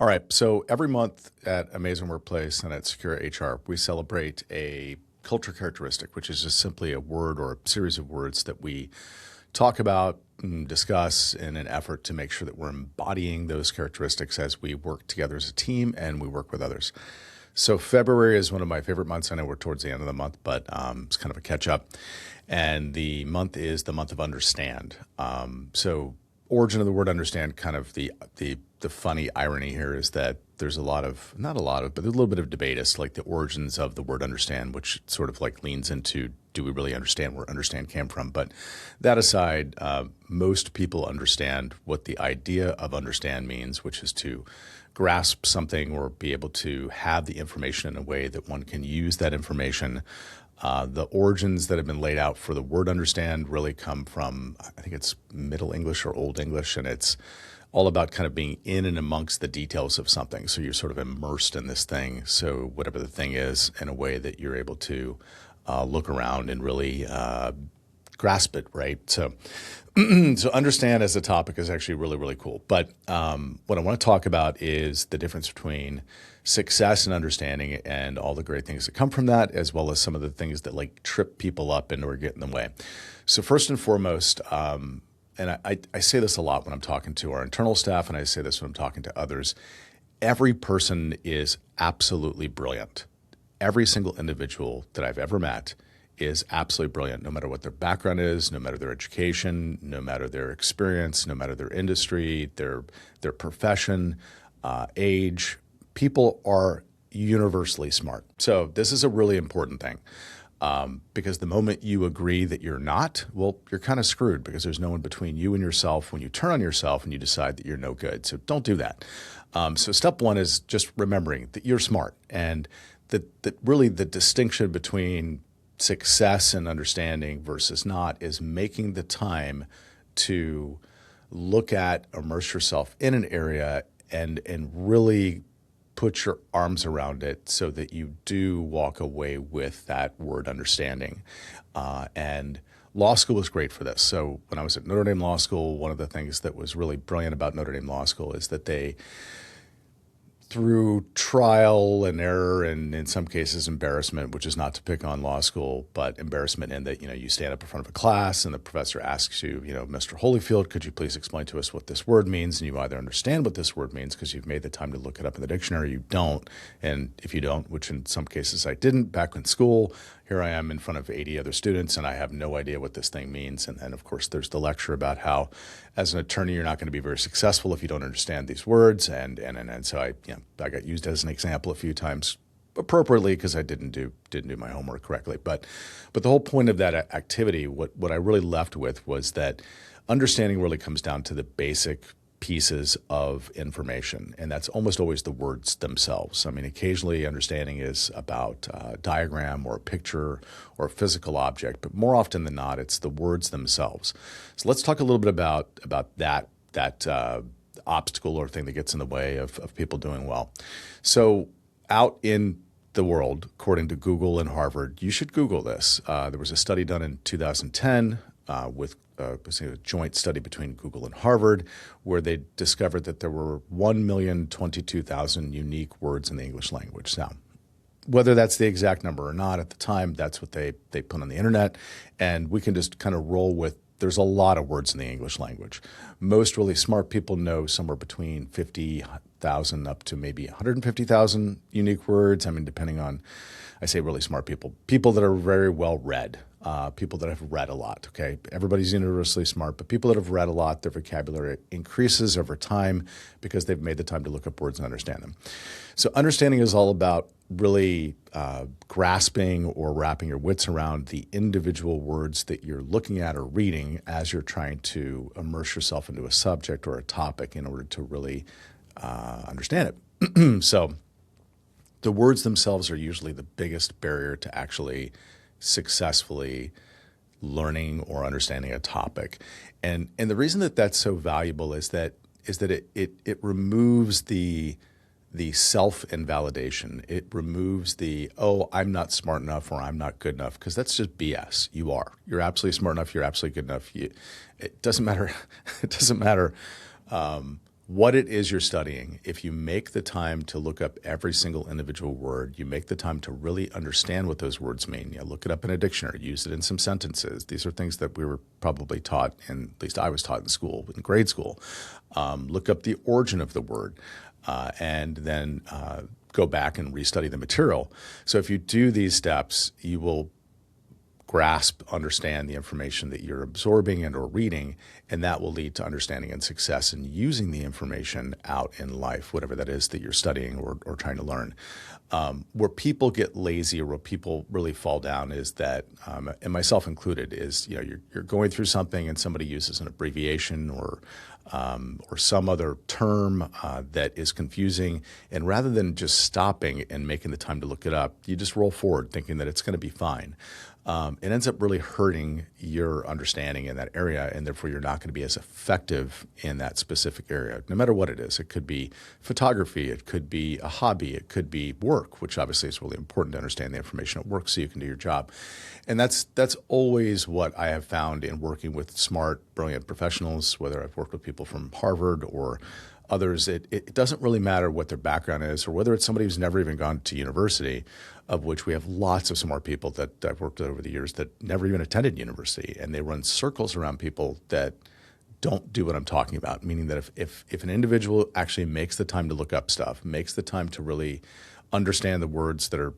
All right. So every month at Amazing Workplace and at Secure HR, we celebrate a culture characteristic, which is just simply a word or a series of words that we talk about and discuss in an effort to make sure that we're embodying those characteristics as we work together as a team and we work with others. So February is one of my favorite months. I know we're towards the end of the month, but it's kind of a catch up. And the month is the month of understand. So origin of the word understand, kind of the funny irony here is that there's a lot of, not a lot of, but there's a little bit of debate as to like the origins of the word understand, which sort of like leans into, do we really understand where understand came from? But that aside, most people understand what the idea of understand means, which is to grasp something or be able to have the information in a way that one can use that information. The origins that have been laid out for the word understand really come from, I think it's Middle English or Old English, and it's all about kind of being in and amongst the details of something. So you're sort of immersed in this thing. So whatever the thing is, in a way that you're able to look around and really grasp it, right? So, so understand as a topic is actually really, really cool. But what I want to talk about is the difference between success and understanding and all the great things that come from that, as well as some of the things that like trip people up and or get in the way. So first and foremost, and I say this a lot when I'm talking to our internal staff, and I say this when I'm talking to others, every person is absolutely brilliant. Every single individual that I've ever met is absolutely brilliant, no matter what their background is, no matter their education, no matter their experience, no matter their industry, their profession, age. People are universally smart. So this is a really important thing. Because the moment you agree that you're not, well, you're kind of screwed because there's no one between you and yourself when you turn on yourself and you decide that you're no good. So don't do that. So step one is just remembering that you're smart, and that really the distinction between success and understanding versus not is making the time to look at, immerse yourself in an area and really put your arms around it so that you do walk away with that word understanding. And law school was great for this. So when I was at Notre Dame Law School, one of the things that was really brilliant about Notre Dame Law School is that they, through trial and error and in some cases embarrassment, which is not to pick on law school, but embarrassment in that, you stand up in front of a class and the professor asks you, Mr. Holyfield, could you please explain to us what this word means? And you either understand what this word means because you've made the time to look it up in the dictionary, you don't. And if you don't, which in some cases I didn't back in school, here I am in front of 80 other students and I have no idea what this thing means. And then of course there's the lecture about how as an attorney, you're not going to be very successful if you don't understand these words. And so I got used as an example a few times appropriately because I didn't do my homework correctly. But the whole point of that activity, what I really left with was that understanding really comes down to the basic pieces of information, and that's almost always the words themselves. I mean, occasionally understanding is about a diagram or a picture or a physical object, but more often than not, it's the words themselves. So let's talk a little bit about that obstacle or thing that gets in the way of people doing well. So out in the world, according to Google and Harvard, you should Google this. There was a study done in 2010 with a joint study between Google and Harvard, where they discovered that there were 1,022,000 unique words in the English language. Now, whether that's the exact number or not at the time, that's what they put on the internet, and we can just kind of roll with. There's a lot of words in the English language. Most really smart people know somewhere between 50,000 up to maybe 150,000 unique words. I mean, depending on, I say really smart people that are very well read. People that have read a lot, okay? Everybody's universally smart, but people that have read a lot, their vocabulary increases over time because they've made the time to look up words and understand them. So understanding is all about really grasping or wrapping your wits around the individual words that you're looking at or reading as you're trying to immerse yourself into a subject or a topic in order to really understand it. So the words themselves are usually the biggest barrier to actually successfully learning or understanding a topic. And the reason that that's so valuable is that it removes the self-invalidation. It removes the, oh, I'm not smart enough or I'm not good enough, because that's just BS. You are. You're absolutely smart enough. You're absolutely good enough. It doesn't matter. It doesn't matter what it is you're studying, if you make the time to look up every single individual word, you make the time to really understand what those words mean. You look it up in a dictionary, use it in some sentences. These are things that we were probably taught, and at least I was taught in school, in grade school. Look up the origin of the word, and then go back and restudy the material. So if you do these steps, you will grasp, understand the information that you're absorbing and or reading, and that will lead to understanding and success in using the information out in life, whatever that is that you're studying or trying to learn. Where people get lazy or where people really fall down is that, and myself included, is you're going through something and somebody uses an abbreviation or some other term that is confusing, and rather than just stopping and making the time to look it up, you just roll forward thinking that it's going to be fine. It ends up really hurting your understanding in that area, and therefore you're not going to be as effective in that specific area, no matter what it is. It could be photography, it could be a hobby, it could be work, which obviously is really important to understand the information at work so you can do your job. And that's always what I have found in working with smart, brilliant professionals, whether I've worked with people from Harvard or others. It doesn't really matter what their background is or whether it's somebody who's never even gone to university, of which we have lots of smart people that I've worked with over the years that never even attended university, and they run circles around people that don't do what I'm talking about, meaning that if an individual actually makes the time to look up stuff, makes the time to really understand the words that are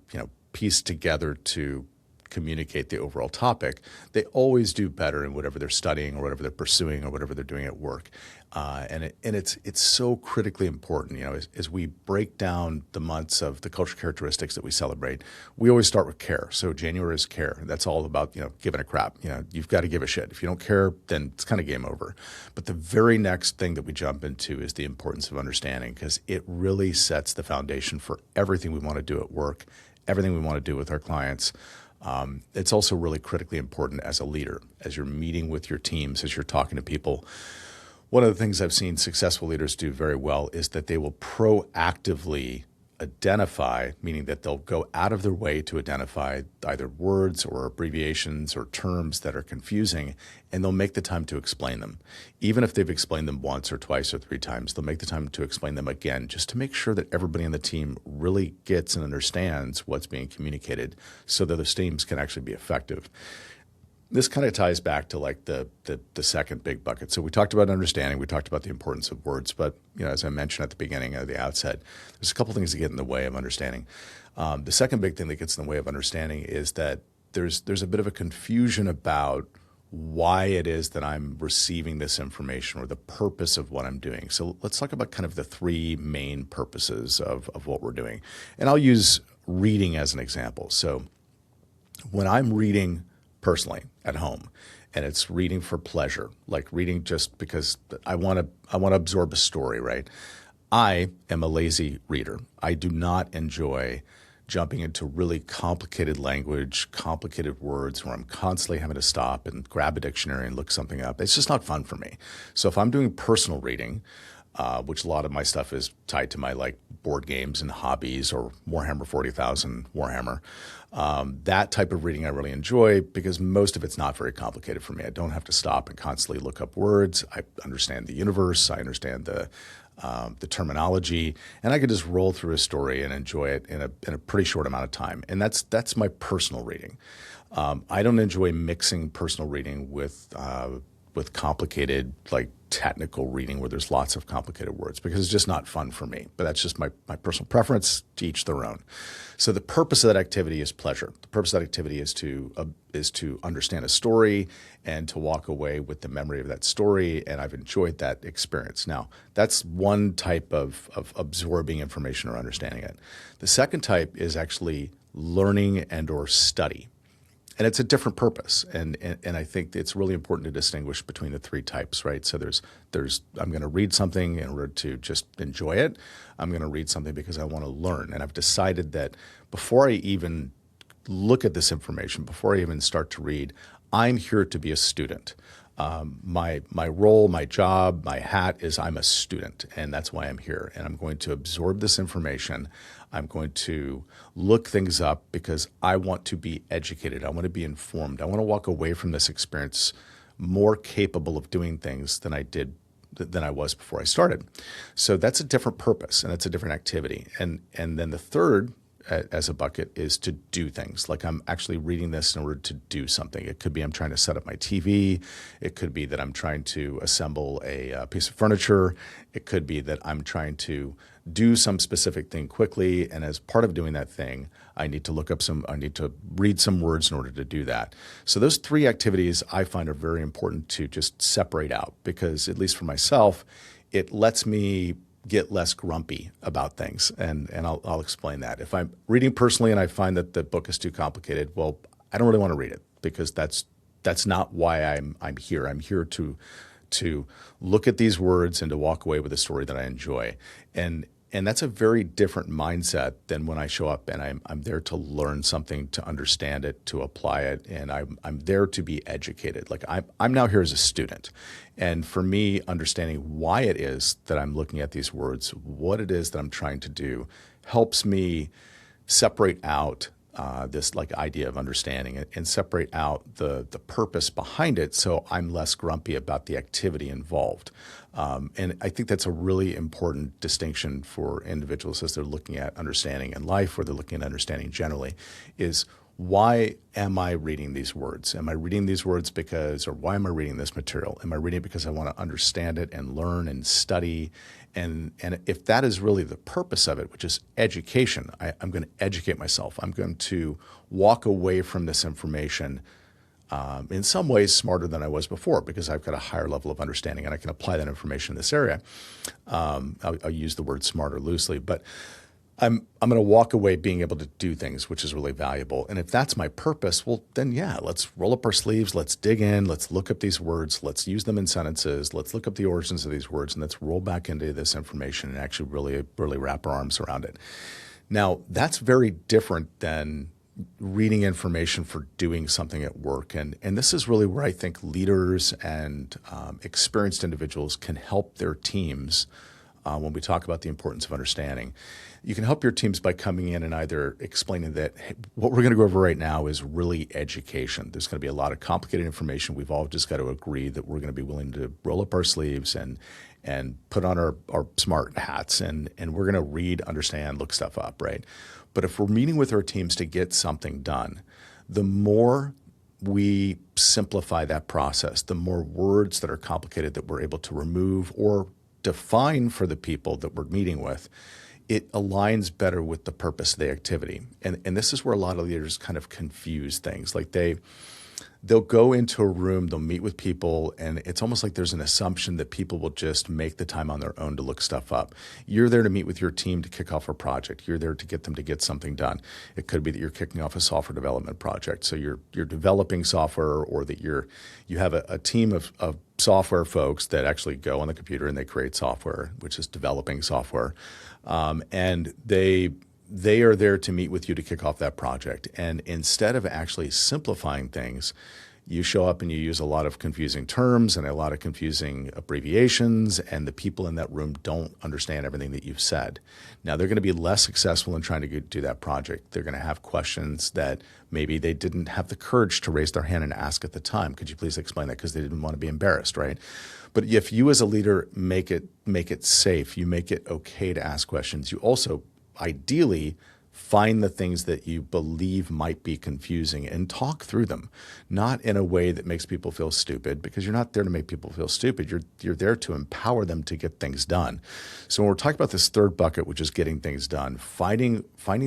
pieced together to communicate the overall topic, they always do better in whatever they're studying or whatever they're pursuing or whatever they're doing at work. And it's so critically important. As we break down the months of the cultural characteristics that we celebrate, we always start with care. So January is care. That's all about giving a crap. You've got to give a shit. If you don't care, then it's kind of game over. But the very next thing that we jump into is the importance of understanding, because it really sets the foundation for everything we want to do at work, everything we want to do with our clients. It's also really critically important as a leader, as you're meeting with your teams, as you're talking to people. One of the things I've seen successful leaders do very well is that they will proactively identify, meaning that they'll go out of their way to identify either words or abbreviations or terms that are confusing, and they'll make the time to explain them. Even if they've explained them once or twice or three times, they'll make the time to explain them again, just to make sure that everybody on the team really gets and understands what's being communicated so that those teams can actually be effective. This kind of ties back to like the second big bucket. So we talked about understanding, we talked about the importance of words, but as I mentioned at the beginning of the outset, there's a couple things that get in the way of understanding. The second big thing that gets in the way of understanding is that there's a bit of a confusion about why it is that I'm receiving this information or the purpose of what I'm doing. So let's talk about kind of the three main purposes of what we're doing. And I'll use reading as an example. So when I'm reading personally at home, and it's reading for pleasure, like reading just because I want to absorb a story, right? I am a lazy reader. I do not enjoy jumping into really complicated language, complicated words where I'm constantly having to stop and grab a dictionary and look something up. It's just not fun for me. So if I'm doing personal reading, which a lot of my stuff is tied to my like board games and hobbies or Warhammer 40,000 Warhammer. That type of reading I really enjoy because most of it's not very complicated for me. I don't have to stop and constantly look up words. I understand the universe. I understand the terminology, and I could just roll through a story and enjoy it in a pretty short amount of time. And that's my personal reading. I don't enjoy mixing personal reading with complicated, like technical reading where there's lots of complicated words because it's just not fun for me. But that's just my personal preference, to each their own. So the purpose of that activity is pleasure. The purpose of that activity is to understand a story and to walk away with the memory of that story. And I've enjoyed that experience. Now, that's one type of absorbing information or understanding it. The second type is actually learning and or study. And it's a different purpose, and I think it's really important to distinguish between the three types, right? So there's I'm going to read something in order to just enjoy it. I'm going to read something because I want to learn, and I've decided that before I even look at this information, before I even start to read, I'm here to be a student. My role, my job, my hat is I'm a student, and that's why I'm here. And I'm going to absorb this information. I'm going to look things up because I want to be educated. I want to be informed. I want to walk away from this experience more capable of doing things than I did than I was before I started. So that's a different purpose and that's a different activity. And then the third as a bucket is to do things. Like I'm actually reading this in order to do something. It could be I'm trying to set up my TV. It could be that I'm trying to assemble a piece of furniture. It could be that I'm trying to do some specific thing quickly. And as part of doing that thing, I need to read some words in order to do that. So those three activities I find are very important to just separate out because, at least for myself, it lets me get less grumpy about things. And I'll explain that. If I'm reading personally and I find that the book is too complicated, well, I don't really want to read it because that's not why I'm here. I'm here to look at these words and to walk away with a story that I enjoy. And that's a very different mindset than when I show up and I'm there to learn something, to understand it, to apply it, and I'm there to be educated. Like I'm now here as a student. And for me, understanding why it is that I'm looking at these words, what it is that I'm trying to do, helps me separate out this like idea of understanding and separate out the purpose behind it, so I'm less grumpy about the activity involved. And I think that's a really important distinction for individuals as they're looking at understanding in life, or they're looking at understanding generally, is why am I reading these words? Am I reading these words or why am I reading this material? Am I reading it because I want to understand it and learn and study? And if that is really the purpose of it, which is education, I'm going to educate myself. I'm going to walk away from this information in some ways smarter than I was before because I've got a higher level of understanding and I can apply that information in this area. I'll use the word smarter loosely, but I'm going to walk away being able to do things, which is really valuable. And if that's my purpose, well, then yeah, let's roll up our sleeves, let's dig in, let's look up these words, let's use them in sentences, let's look up the origins of these words, and let's roll back into this information and actually really wrap our arms around it. Now, that's very different than reading information for doing something at work. And this is really where I think leaders and experienced individuals can help their teams when we talk about the importance of understanding. You can help your teams by coming in and either explaining that hey, what we're going to go over right now is really education. There's going to be a lot of complicated information. We've all just got to agree that we're going to be willing to roll up our sleeves and put on our smart hats and we're going to read, understand, look stuff up, right? But if we're meeting with our teams to get something done, the more we simplify that process, the more words that are complicated that we're able to remove or define for the people that we're meeting with, it aligns better with the purpose of the activity. And this is where a lot of leaders kind of confuse things. Like they'll go into a room, they'll meet with people, and it's almost like there's an assumption that people will just make the time on their own to look stuff up. You're there to meet with your team to kick off a project. You're there to get them to get something done. It could be that you're kicking off a software development project. So you're developing software, or that you have a team of software folks that actually go on the computer and they create software, which is developing software. And they are there to meet with you to kick off that project. And instead of actually simplifying things, you show up and you use a lot of confusing terms and a lot of confusing abbreviations, and the people in that room don't understand everything that you've said. Now, they're going to be less successful in trying to do that project. They're going to have questions that maybe they didn't have the courage to raise their hand and ask at the time. Could you please explain that? Because they didn't want to be embarrassed, right? But if you as a leader make it safe, you make it okay to ask questions, you also ideally find the things that you believe might be confusing and talk through them, not in a way that makes people feel stupid, because you're not there to make people feel stupid. You're there to empower them to get things done. So when we're talking about this third bucket, which is getting things done, finding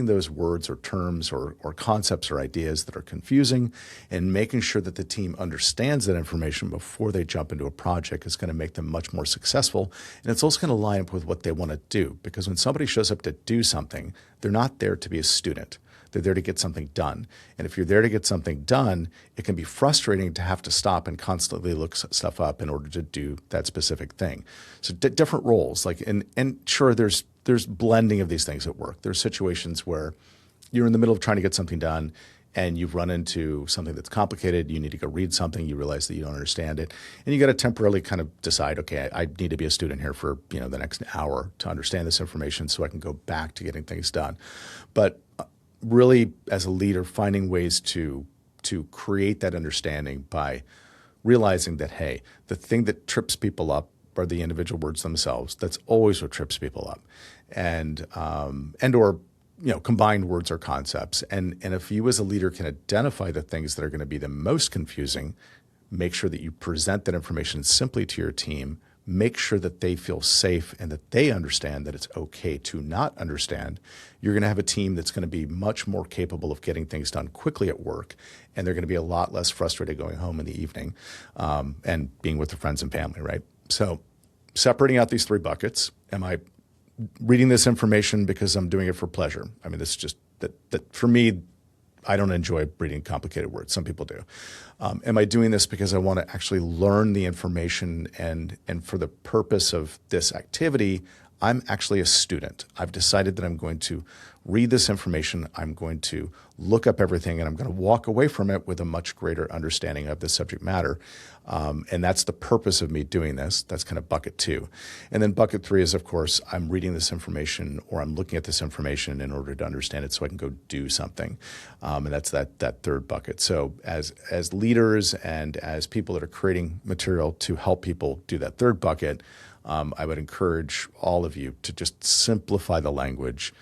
those words or terms or concepts or ideas that are confusing and making sure that the team understands that information before they jump into a project is going to make them much more successful. And it's also going to line up with what they want to do, because when somebody shows up to do something, they're not there to be a student. They're there to get something done. And if you're there to get something done, it can be frustrating to have to stop and constantly look stuff up in order to do that specific thing. So different roles, and sure, there's blending of these things at work. There's situations where you're in the middle of trying to get something done and you've run into something that's complicated. You need to go read something. You realize that you don't understand it. And you got to temporarily kind of decide, okay, I need to be a student here for the next hour to understand this information so I can go back to getting things done. But really, as a leader, finding ways to create that understanding by realizing that, hey, the thing that trips people up are the individual words themselves. That's always what trips people up, and or combined words or concepts. And if you as a leader can identify the things that are going to be the most confusing, make sure that you present that information simply to your team. Make sure that they feel safe and that they understand that it's okay to not understand. You're going to have a team that's going to be much more capable of getting things done quickly at work, and they're going to be a lot less frustrated going home in the evening and being with their friends and family, right? So separating out these three buckets. Am I reading this information because I'm doing it for pleasure? I mean, this is just that for me, I don't enjoy reading complicated words. Some people do. Am I doing this because I want to actually learn the information and for the purpose of this activity, I'm actually a student. I've decided that I'm going to read this information. I'm going to look up everything, and I'm going to walk away from it with a much greater understanding of the subject matter. And that's the purpose of me doing this. That's kind of bucket two. And then bucket three is, of course, I'm reading this information or I'm looking at this information in order to understand it so I can go do something. And that's that third bucket. So as leaders and as people that are creating material to help people do that third bucket, I would encourage all of you to just simplify the language.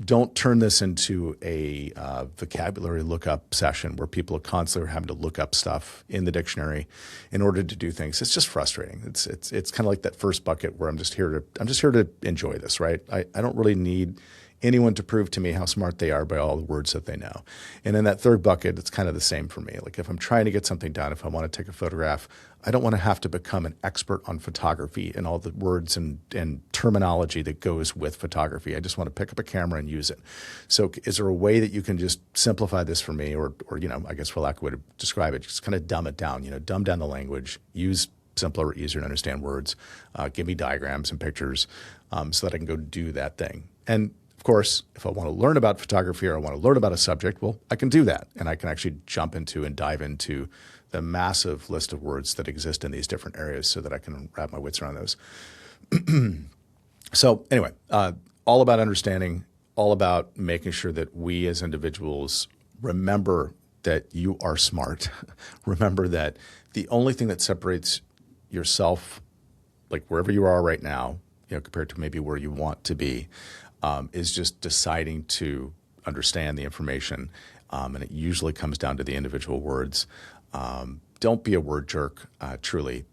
Don't turn this into a vocabulary lookup session where people are constantly having to look up stuff in the dictionary in order to do things. It's just frustrating. It's kind of like that first bucket where I'm just here to enjoy this, right? I don't really need anyone to prove to me how smart they are by all the words that they know. And in that third bucket, it's kind of the same for me. Like if I'm trying to get something done, if I want to take a photograph, I don't want to have to become an expert on photography and all the words and terminology that goes with photography. I just want to pick up a camera and use it. So is there a way that you can just simplify this for me or I guess for lack of a way to describe it, just kind of dumb it down, dumb down the language, use simpler, easier to understand words, give me diagrams and pictures so that I can go do that thing. And of course, if I want to learn about photography or I want to learn about a subject, well, I can do that. And I can actually jump into and dive into the massive list of words that exist in these different areas so that I can wrap my wits around those. So anyway, all about understanding, all about making sure that we as individuals remember that you are smart. Remember that the only thing that separates yourself, like wherever you are right now, compared to maybe where you want to be, is just deciding to understand the information. And it usually comes down to the individual words. Don't be a word jerk, truly.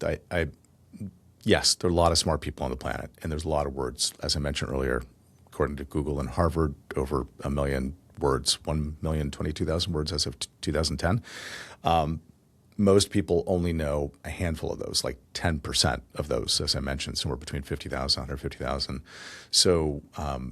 Yes, there are a lot of smart people on the planet, and there's a lot of words. As I mentioned earlier, according to Google and Harvard, over 1 million words, 1,022,000 words as of 2010. Most people only know a handful of those, like 10% of those, as I mentioned, somewhere between 50,000 and 150,000. So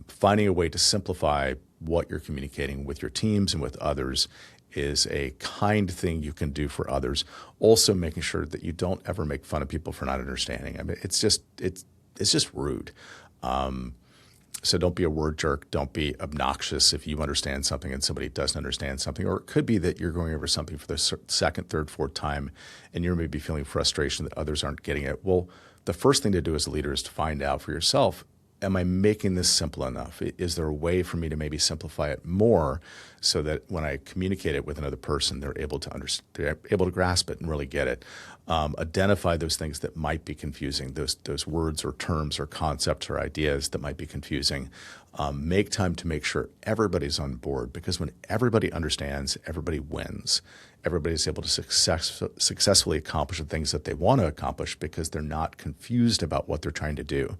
finding a way to simplify what you're communicating with your teams and with others is a kind thing you can do for others. Also making sure that you don't ever make fun of people for not understanding. I mean, it's just rude. So don't be a word jerk. Don't be obnoxious if you understand something and somebody doesn't understand something. Or it could be that you're going over something for the second, third, fourth time, and you're maybe feeling frustration that others aren't getting it. Well, the first thing to do as a leader is to find out for yourself, am I making this simple enough? Is there a way for me to maybe simplify it more so that when I communicate it with another person, they're able to they're able to grasp it and really get it? Identify those things that might be confusing, those words or terms or concepts or ideas that might be confusing. Make time to make sure everybody's on board, because when everybody understands, everybody wins. Everybody's able to successfully accomplish the things that they want to accomplish because they're not confused about what they're trying to do.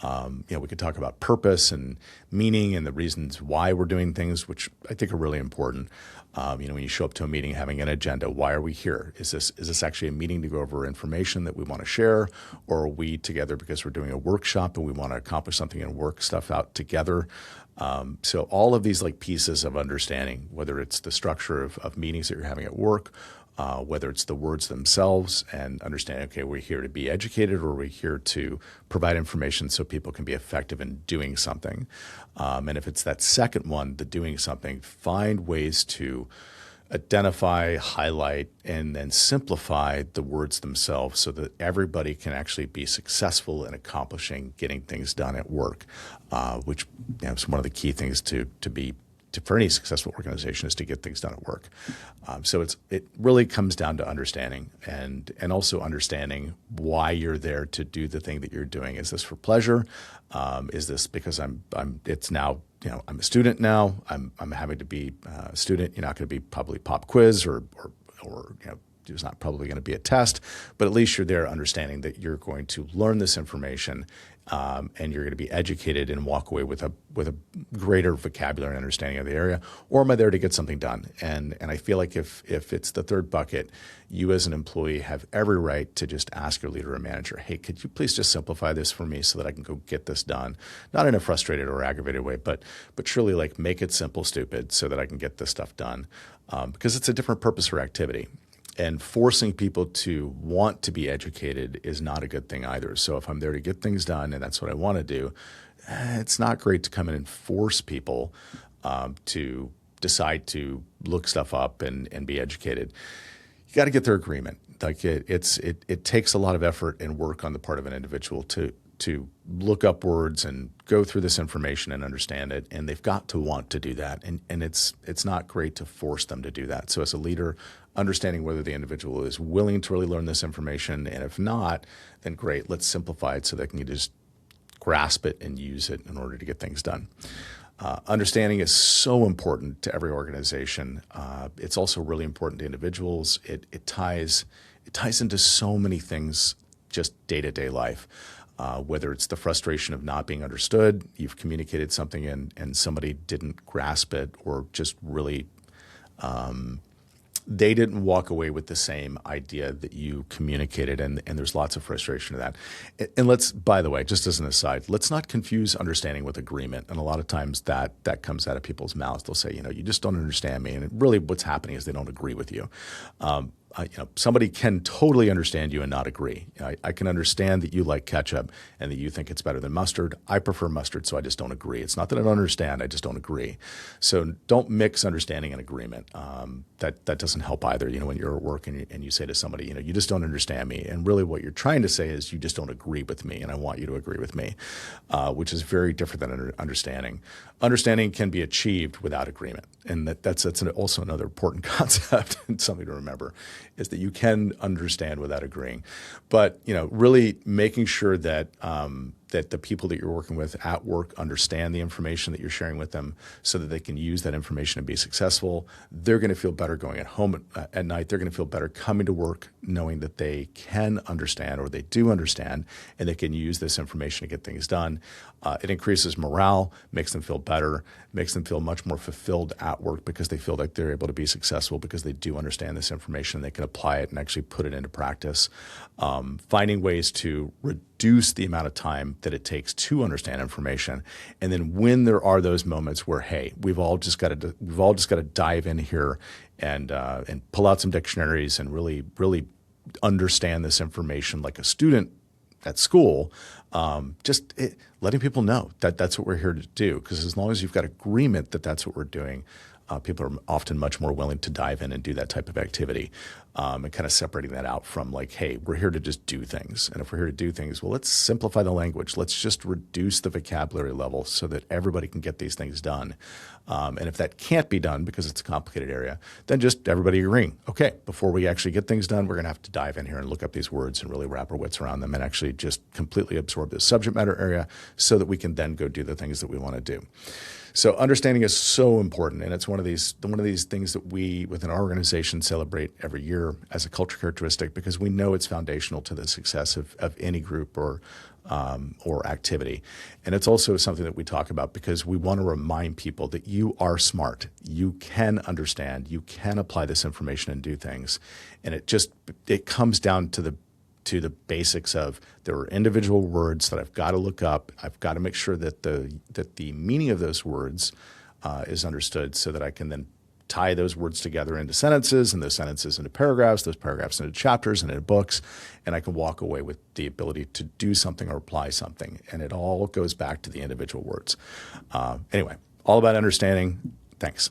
We could talk about purpose and meaning and the reasons why we're doing things, which I think are really important. When you show up to a meeting having an agenda, why are we here? Is this actually a meeting to go over information that we want to share, or are we together because we're doing a workshop and we want to accomplish something and work stuff out together? So all of these pieces of understanding, whether it's the structure of meetings that you're having at work, whether it's the words themselves and understanding, okay, we're here to be educated or we're here to provide information so people can be effective in doing something. And if it's that second one, the doing something, find ways to identify, highlight, and then simplify the words themselves so that everybody can actually be successful in accomplishing getting things done at work, which is one of the key things to for any successful organization is to get things done at work. So it really comes down to understanding and also understanding why you're there to do the thing that you're doing. Is this for pleasure? Is this because it's now, I'm a student now. I'm having to be a student. You're not going to be probably pop quiz or there's not probably going to be a test, but at least you're there understanding that you're going to learn this information and you're going to be educated and walk away with a greater vocabulary and understanding of the area. Or am I there to get something done? And I feel like if it's the third bucket, you as an employee have every right to just ask your leader or manager, hey, could you please just simplify this for me so that I can go get this done? Not in a frustrated or aggravated way, but truly like make it simple, stupid, so that I can get this stuff done. Because it's a different purpose or activity. And forcing people to want to be educated is not a good thing either. So if I'm there to get things done and that's what I want to do, it's not great to come in and force people to decide to look stuff up and be educated. You got to get their agreement. Like it takes a lot of effort and work on the part of an individual to look up words and go through this information and understand it, and they've got to want to do that. And it's not great to force them to do that. So as a leader, understanding whether the individual is willing to really learn this information, and if not, then great, let's simplify it so they can just grasp it and use it in order to get things done. Understanding is so important to every organization. It's also really important to individuals. It ties into so many things, just day-to-day life. Whether it's the frustration of not being understood, you've communicated something and somebody didn't grasp it, or just really they didn't walk away with the same idea that you communicated, and there's lots of frustration to that. And let's, by the way, just as an aside, let's not confuse understanding with agreement. And a lot of times that comes out of people's mouths. They'll say, you just don't understand me. And really what's happening is they don't agree with you. Somebody can totally understand you and not agree. I can understand that you like ketchup and that you think it's better than mustard. I prefer mustard, so I just don't agree. It's not that I don't understand, I just don't agree. So don't mix understanding and agreement. That doesn't help either. When you're at work and you say to somebody, you just don't understand me. And really what you're trying to say is you just don't agree with me, and I want you to agree with me, which is very different than understanding. Understanding can be achieved without agreement. And that's also another important concept and something to remember, is that you can understand without agreeing. But really making sure that that the people that you're working with at work understand the information that you're sharing with them so that they can use that information and be successful. They're going to feel better going at home at night. They're going to feel better coming to work knowing that they can understand, or they do understand, and they can use this information to get things done. It increases morale, makes them feel better, makes them feel much more fulfilled at work because they feel like they're able to be successful because they do understand this information. They can apply it and actually put it into practice. Finding ways to reduce the amount of time that it takes to understand information, and then when there are those moments where, hey, we've all just got to dive in here and pull out some dictionaries and really understand this information like a student at school. Letting people know that that's what we're here to do, because as long as you've got agreement that that's what we're doing, people are often much more willing to dive in and do that type of activity, and kind of separating that out from like, hey, we're here to just do things. And if we're here to do things, well, let's simplify the language. Let's just reduce the vocabulary level so that everybody can get these things done. And if that can't be done because it's a complicated area, then just everybody agreeing, okay, before we actually get things done, we're going to have to dive in here and look up these words and really wrap our wits around them and actually just completely absorb this subject matter area so that we can then go do the things that we want to do. So understanding is so important, and it's one of these things that we within our organization celebrate every year as a culture characteristic, because we know it's foundational to the success of any group or activity. And it's also something that we talk about because we want to remind people that you are smart, you can understand, you can apply this information and do things. And it comes down to the basics of there are individual words that I've got to look up. I've got to make sure that the meaning of those words is understood so that I can then tie those words together into sentences, and those sentences into paragraphs, those paragraphs into chapters and into books, and I can walk away with the ability to do something or apply something. And it all goes back to the individual words. Anyway, all about understanding. Thanks.